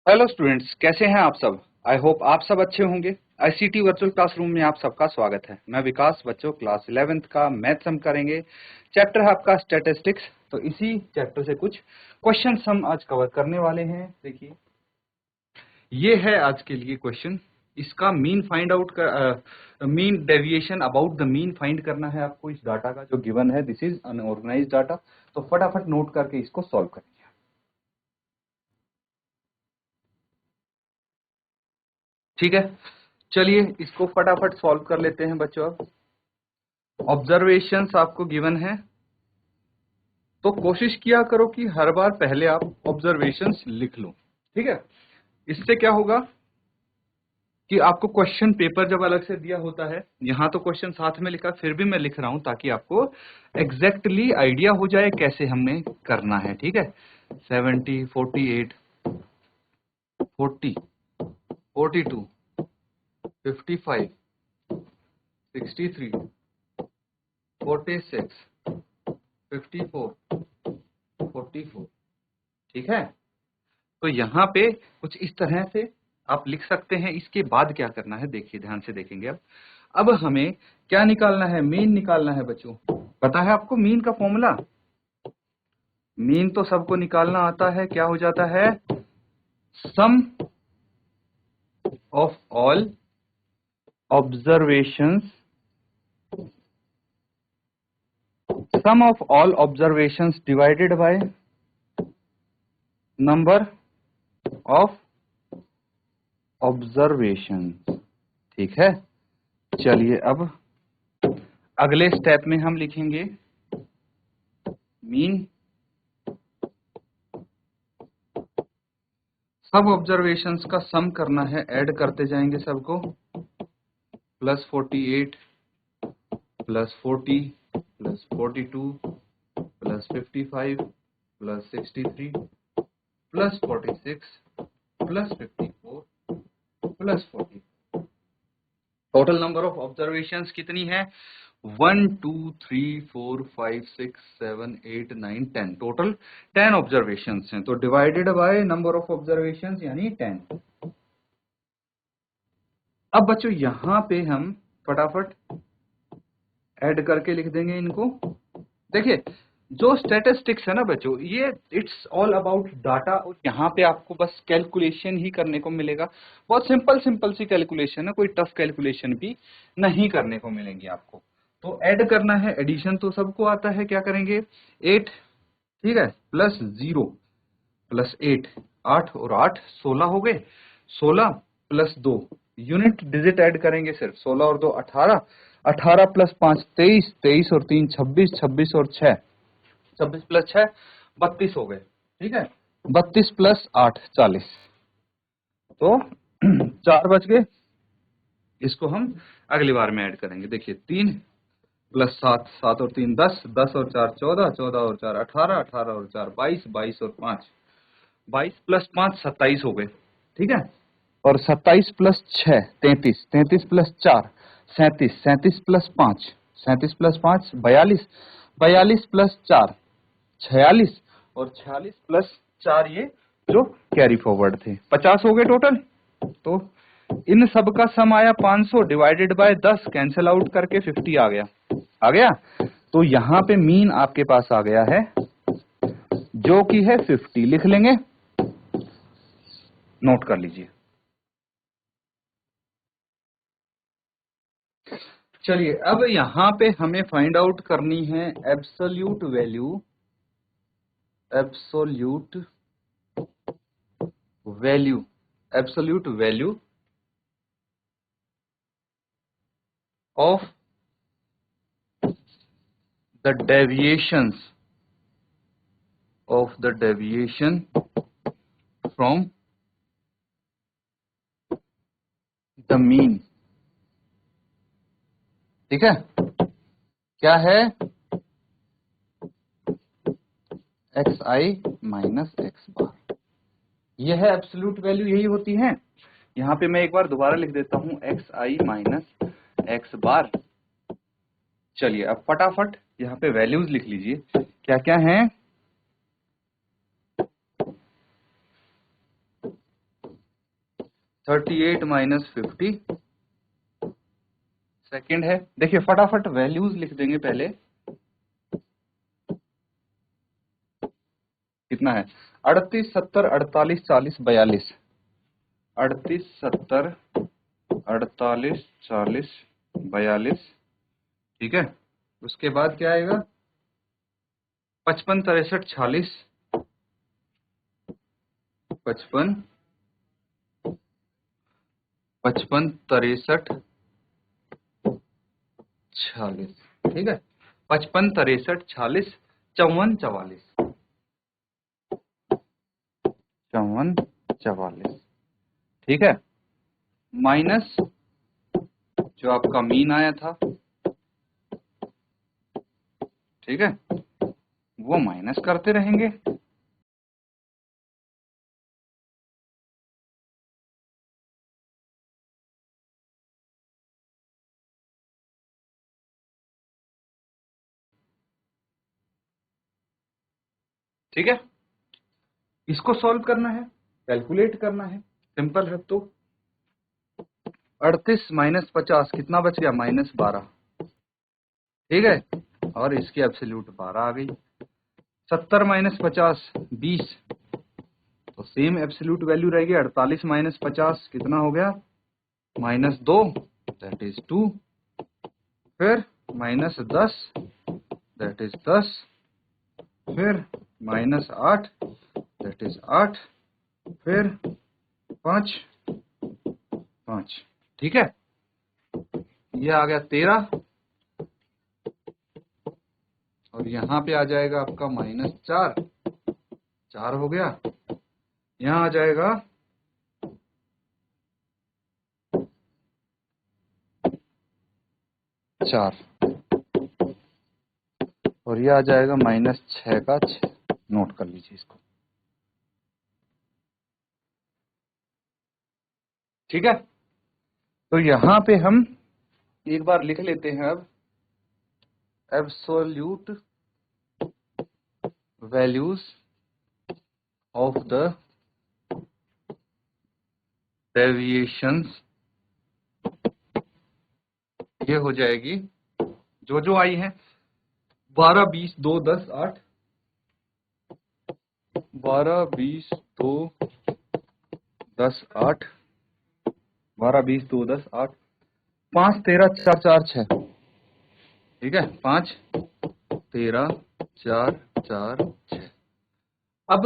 Hello students, कैसे हैं आप सब। आई होप आप सब अच्छे होंगे। आईसीटी वर्चुअल क्लासरूम में आप सबका स्वागत है। मैं विकास। बच्चों, क्लास 11th का मैथ्स हम करेंगे। चैप्टर है आपका स्टैटिस्टिक्स। तो इसी चैप्टर से कुछ क्वेश्चंस हम आज कवर करने वाले हैं। देखिए, ये है आज के लिए क्वेश्चन। इसका मीन फाइंड आउट का mean deviation about the mean find करना है आपको। इस डाटा का जो गिवन है, दिस इज अनऑर्गेनाइज्ड डाटा। तो फटाफट नोट करके इसको सॉल्व करेंगे। ठीक है, चलिए इसको फटाफट सॉल्व कर लेते हैं बच्चों। अब ऑब्जर्वेशंस आपको गिवन है, तो कोशिश किया करो कि हर बार पहले आप ऑब्जर्वेशंस लिख लो। ठीक है, इससे क्या होगा कि आपको क्वेश्चन पेपर जब अलग से दिया होता है, यहां तो क्वेश्चन साथ में लिखा, फिर भी मैं लिख रहा हूं ताकि आपको एग्जैक्टली आइडिया हो जाए कैसे हमने करना है। ठीक है, 70, 48, 40, 42, 55, 63, 46, 54, 44। ठीक है, तो यहाँ पे कुछ इस तरह से आप लिख सकते हैं। इसके बाद क्या करना है, देखिए ध्यान से देखेंगे। अब हमें क्या निकालना है, मीन निकालना है बच्चों। पता है आपको मीन का फॉर्मूला? मीन तो सबको निकालना आता है। क्या हो जाता है? Sum of all observations, sum of all observations divided by number of observations. ठीक है, चलिए अब अगले स्टेप में हम लिखेंगे मीन। सब ऑब्जर्वेशंस का सम करना है, ऐड करते जाएंगे सबको। Plus 48, plus 40, plus 42, plus 55, plus 63, plus 46, plus 54, plus 40। Total number of observations कितनी है? 1 2 3 4 5 6 7 8 9 10। टोटल 10 ऑब्जर्वेशंस हैं। तो divided by number of observations यानी 10। अब बच्चों यहां पे हम फटाफट ऐड करके लिख देंगे इनको। देखिए, जो स्टैटिस्टिक्स है ना बच्चों, ये इट्स ऑल अबाउट डाटा। और यहाँ पे आपको बस कैलकुलेशन ही करने को मिलेगा। बहुत सिंपल सिंपल सी कैलकुलेशन है, कोई टफ कैलकुलेशन भी नहीं करने को मिलेंगी आपको। तो ऐड करना है, एडिशन तो सबको आता है। क्या करेंगे? 8, ठीक है, प्लस 0 प्लस 8, 8 और 8 16 हो गए। 16 प्लस 2 यूनिट डिजिट ऐड करेंगे सिर्फ। 16 और 2 18, 18 प्लस 5 23, 23 और 3 26, 26 और 6 26 प्लस 6 32 हो गए। ठीक है, 32 प्लस 8 40। तो 4 बच गए। इसको हम अगली बार में ऐड करेंगे। देखिए, 3 प्लस 7, 7 और 3 10, 10 और 4 14, 14 और 4 18, 18 और 4 22, 22 और 5 22 प्लस 5 27 हो गए। ठीक है, और 27 plus 6 33, 33 plus 4 37, 37 plus 5 37 plus 5 42, 42 plus 4 46, और 46 प्लस 4 ये जो कैरी फॉरवर्ड थे 50 हो गए टोटल। तो इन सब का सम आया 500 डिवाइडेड बाय 10, कैंसिल आउट करके 50 आ गया। आ गया, तो यहां पे मीन आपके पास आ गया है, जो कि है 50। लिख लेंगे, नोट कर लीजिए। चलिए, अब यहां पे हमें फाइंड आउट करनी है absolute value, absolute value, absolute value of the deviations, of the deviation from the mean। ठीक है, क्या है? एक्स आई माइनस एक्स बार। यह है एब्सोल्यूट वैल्यू, यही होती है। यहां पे मैं एक बार दोबारा लिख देता हूं, एक्स आई माइनस एक्स बार। चलिए अब फटाफट यहाँ पे वैल्यूज लिख लीजिए, क्या क्या हैं। 38 माइनस 50 सेकेंड है। देखिए फटाफट वैल्यूज लिख देंगे पहले। कितना है? 38, 70, 48, 40, 42। 38, 70, 48, 40, 42। ठीक है, उसके बाद क्या आएगा? 55, 63, 46। 55, 63, 46। ठीक है, 55, 63, 46, 54, 44। 54, 44। ठीक है, माइनस जो आपका मीन आया था, ठीक है, वो माइनस करते रहेंगे। ठीक है, इसको सॉल्व करना है, कैलकुलेट करना है, सिंपल है। तो 38 माइनस 50 कितना बच गया? माइनस 12। ठीक है, और इसकी एब्सोल्यूट 12 आ गई। 70 माइनस 50 20, तो सेम एब्सोल्यूट वैल्यू रहेगी। 48 माइनस 50 कितना हो गया? Minus 2, that is 2। फिर माइनस 10, दैट इज 10। फिर माइनस 8, दैट इज 8। फिर 5, 5। ठीक है, ये आ गया 13, और यहाँ पे आ जाएगा आपका माइनस 4, 4 हो गया। यहाँ आ जाएगा 4, और ये आ जाएगा माइनस 6 का 6। नोट कर लीजिए इसको। ठीक है, तो यहाँ पे हम एक बार लिख लेते हैं अब absolute values of the deviations. ये हो जाएगी जो जो आई है 12, 20, 2, 10, 8। 12, 20, 2, 10, 8। 12, 20, 2, 10, 8। 5, 13, 4, 4, 6। ठीक है, 5, 13, 4, 4, 6। अब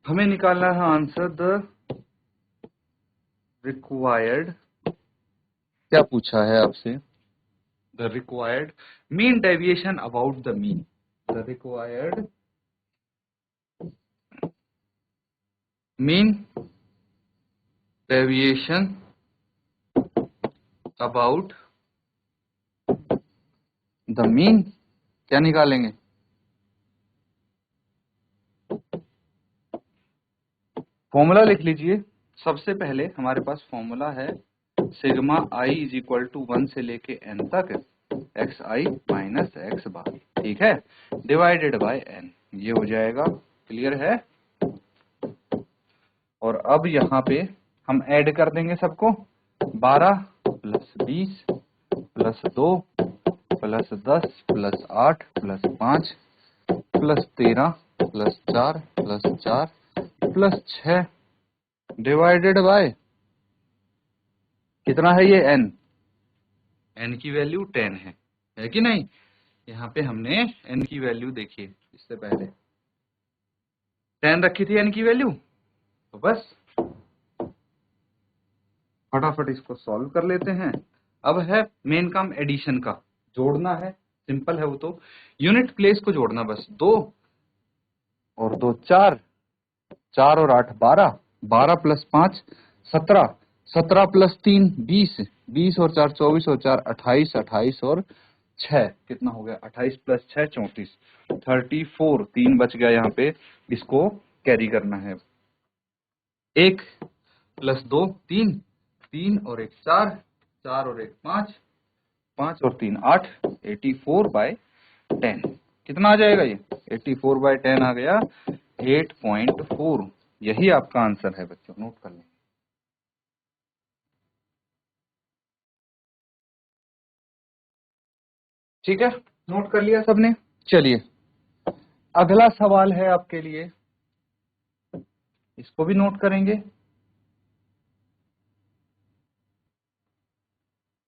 हमें निकालना है आंसर द रिक्वायर्ड। क्या पूछा है आपसे? The required mean deviation about the mean. The required mean deviation about the mean. क्या निकालेंगे? फॉर्मूला लिख लीजिए। सबसे पहले हमारे पास फॉर्मूला है sigma I is equal to 1 से लेके n तक X I minus X bar. ठीक है, डिवाइडेड बाय n। ये हो जाएगा। क्लियर है? और अब यहाँ पे हम ऐड कर देंगे सबको। 12 plus 20 plus 2 plus 10 plus 8 plus 5 plus 13 plus 4 plus 4 plus 6 divided by कितना है ये n? n की वैल्यू 10 है कि नहीं? यहाँ पे हमने n की वैल्यू देखी इससे पहले 10 रखी थी n की वैल्यू। तो बस फटाफट इसको सॉल्व कर लेते हैं। अब है मेन काम एडिशन का, जोड़ना है। सिंपल है वो तो, यूनिट प्लेस को जोड़ना बस। 2 और 2 4, 4 और 8 12, 12 प्लस 5 17, 17 प्लस 3 20, 20 और 4 24 और 4 28, 28 और 6 कितना हो गया? 28 प्लस 6 34, 34। 3 बच गया यहाँ पे, इसको कैरी करना है। 1 प्लस 2 3, 3 और 1 4, 4 और 1 5, 5 और 3 8, 84/10 कितना आ जाएगा? ये 84/10 आ गया, 8.4। यही आपका आंसर है बच्चों, नोट कर लें। ठीक है, नोट कर लिया सबने। चलिए अगला सवाल है आपके लिए, इसको भी नोट करेंगे।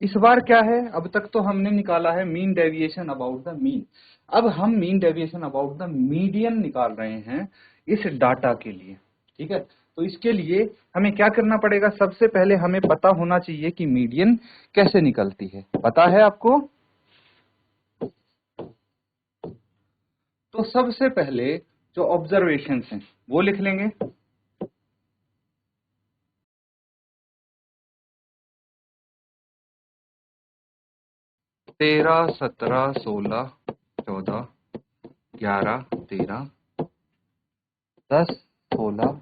इस बार क्या है, अब तक तो हमने निकाला है mean deviation about the mean. अब हम mean deviation about the median निकाल रहे हैं इस डाटा के लिए। ठीक है, तो इसके लिए हमें क्या करना पड़ेगा, सबसे पहले हमें पता होना चाहिए कि मीडियन कैसे निकलती है। पता है आपको? तो सबसे पहले जो ऑब्जर्वेशंस हैं वो लिख लेंगे। 13, 17, 16, 14, 11, 13, 10, 16,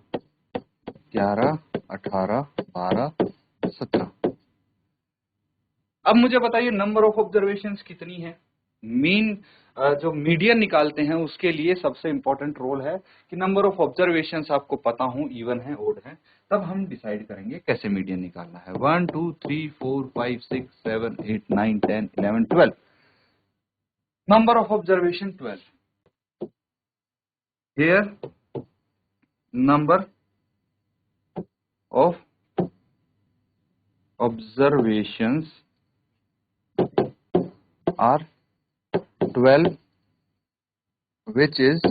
11, 18, 12, 17। अब मुझे बताइए नंबर ऑफ ऑब्जर्वेशंस कितनी है। मीन जो मीडियन निकालते हैं उसके लिए सबसे इंपॉर्टेंट रोल है कि नंबर ऑफ ऑब्जर्वेशंस आपको पता हो, इवन है ओड है, तब हम डिसाइड करेंगे कैसे मीडियन निकालना है। 1 2 3 4 5 6 7 8 9 10 11 12। Number of observation 12। Here number of observations are 12, which is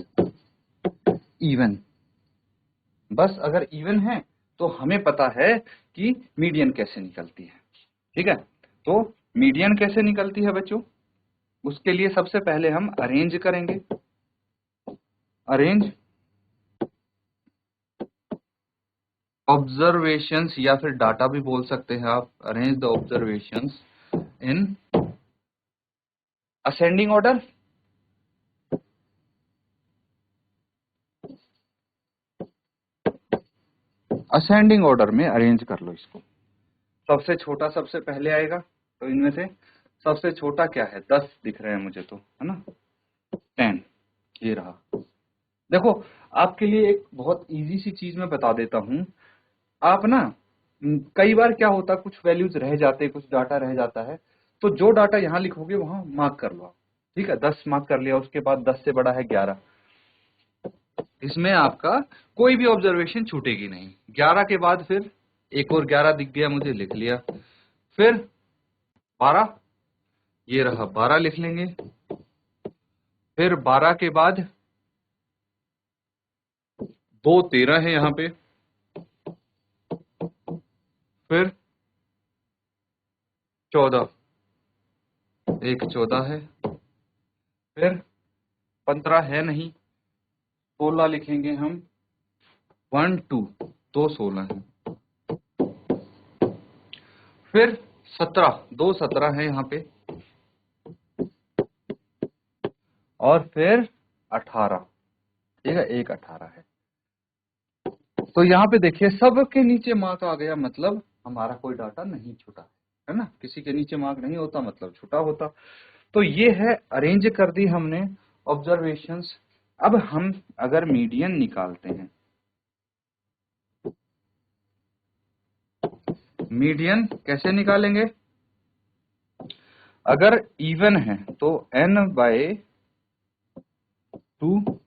even। बस अगर इवन है तो हमें पता है कि मीडियन कैसे निकलती है। ठीक है, तो मीडियन कैसे निकलती है बच्चों, उसके लिए सबसे पहले हम अरेंज करेंगे। अरेंज ऑब्जर्वेशंस या फिर डाटा भी बोल सकते हैं आप। Arrange the observations in ascending order. Ascending order में अरेंज कर लो इसको। सबसे छोटा सबसे पहले आएगा, तो इनमें से सबसे छोटा क्या है, 10 दिख रहे हैं मुझे तो, है ना, 10 ये रहा। देखो आपके लिए एक बहुत इजी सी चीज मैं बता देता हूं। आप ना कई बार क्या होता है, कुछ वैल्यूज रह जाते, कुछ डाटा रह जाता है, तो जो डाटा यहाँ लिखोगे वहां मार्क कर लो आप। ठीक है, 10 मार्क कर लिया, उसके बाद 10 से बड़ा है 11, इसमें आपका कोई भी ऑब्जर्वेशन छूटेगी नहीं। 11 के बाद फिर एक और 11 दिख गया मुझे, लिख लिया। फिर 12, ये रहा 12 लिख लेंगे। फिर 12 के बाद 2 13 है यहाँ पे। फिर 14, एक 14 है। फिर 15 है नहीं, 16 लिखेंगे हम। 1 2 2 16 है। फिर 17, 2 17 है यहाँ पे। और फिर 18, ठीक है, एक 18 है। तो यहाँ पे देखिए सबके नीचे मार्क आ गया, मतलब हमारा कोई डाटा नहीं छूटा, है ना। किसी के नीचे मार्क नहीं होता मतलब छूटा होता। तो ये है, अरेंज कर दी हमने ऑब्जर्वेशंस। अब हम अगर मीडियन निकालते हैं, मीडियन कैसे निकालेंगे, अगर इवन है तो n/2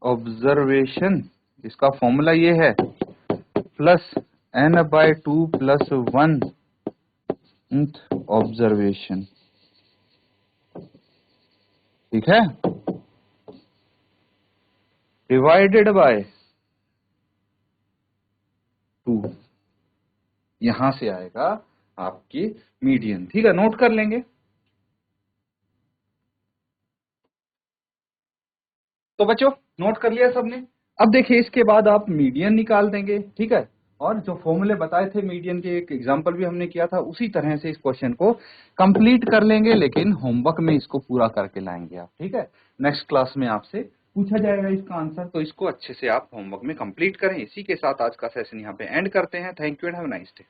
ऑब्जर्वेशन, इसका फॉर्मूला ये है, प्लस n/2 प्लस 1 ऑब्जर्वेशन। ठीक है, डिवाइडेड बाय 2, यहां से आएगा आपकी मीडियन। ठीक है, नोट कर लेंगे। तो बच्चों नोट कर लिया सबने। अब देखिए इसके बाद आप मीडियन निकाल देंगे। ठीक है, और जो फॉर्मूले बताए थे मीडियन के, एक एग्जांपल भी हमने किया था, उसी तरह से इस क्वेश्चन को कंप्लीट कर लेंगे, लेकिन होमवर्क में इसको पूरा करके लाएंगे आप। ठीक है, नेक्स्ट क्लास में आपसे पूछा जाएगा इसका आंसर, तो इसको अच्छे से आप होमवर्क में कंप्लीट करें। इसी के साथ आज का सेशन यहाँ पे एंड करते हैं। Thank you and have a nice day.